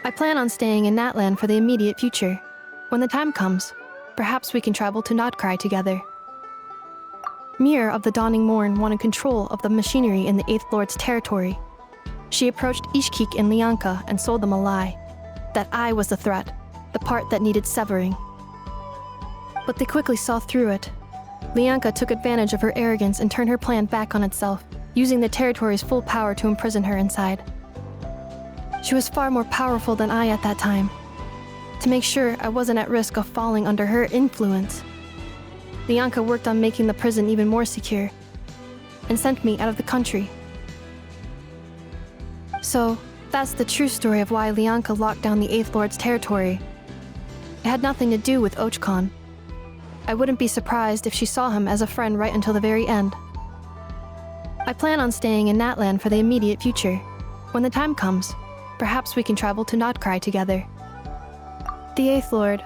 I plan on staying in Natland for the immediate future. When the time comes, perhaps we can travel to Nod-Krai together. Mirror of the Dawning Morn wanted control of the machinery in the Eighth Lord's territory. She approached Ishkik and Lianca and sold them a lie. That I was the threat, the part that needed severing. But they quickly saw through it. Lianca took advantage of her arrogance and turned her plan back on itself, using the territory's full power to imprison her inside. She was far more powerful than I at that time. To make sure I wasn't at risk of falling under her influence, Lianca worked on making the prison even more secure, and sent me out of the country. So, that's the true story of why Lianca locked down the Eighth Lord's territory. It had nothing to do with Ochkon. I wouldn't be surprised if she saw him as a friend right until the very end. I plan on staying in Natland for the immediate future. When the time comes, perhaps we can travel to Nod-Krai together. The Eighth Lord.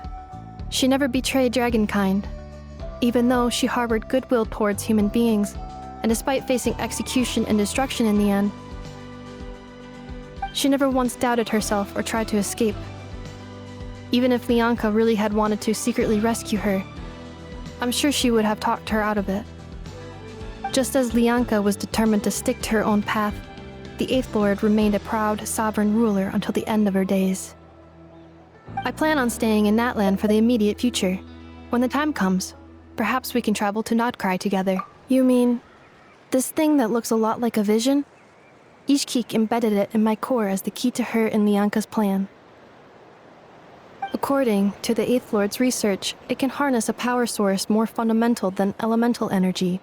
She never betrayed Dragonkind, even though she harbored goodwill towards human beings, and despite facing execution and destruction in the end, she never once doubted herself or tried to escape. Even if Lianca really had wanted to secretly rescue her, I'm sure she would have talked her out of it. Just as Lianca was determined to stick to her own path, the Eighth Lord remained a proud, sovereign ruler until the end of her days. I plan on staying in Natland for the immediate future. When the time comes, perhaps we can travel to Nod-Krai together. You mean this thing that looks a lot like a vision? Ishkik embedded it in my core as the key to her and Lianca's plan. According to the Eighth Lord's research, it can harness a power source more fundamental than elemental energy.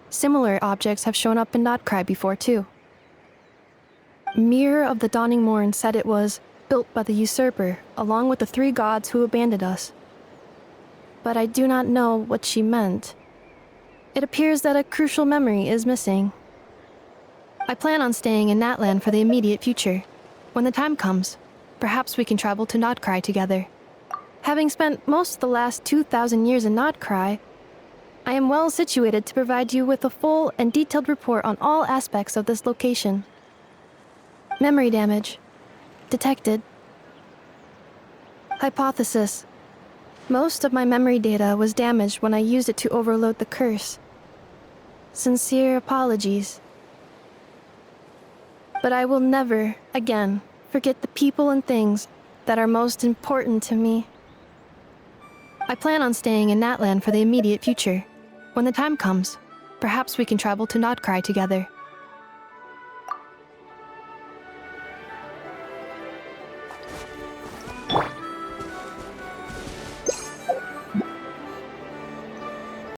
Similar objects have shown up in Nod-Krai before too. Mirror of the Dawning Morn said it was built by the usurper, along with the 3 gods who abandoned us. But I do not know what she meant. It appears that a crucial memory is missing. I plan on staying in Natland for the immediate future. When the time comes, perhaps we can travel to Nod-Krai together. Having spent most of the last 2,000 years in Nod-Krai, I am well situated to provide you with a full and detailed report on all aspects of this location. Memory damage. Detected. Hypothesis. Most of my memory data was damaged when I used it to overload the curse. Sincere apologies. But I will never, again, forget the people and things that are most important to me. I plan on staying in Natland for the immediate future. When the time comes, perhaps we can travel to Nod-Krai together.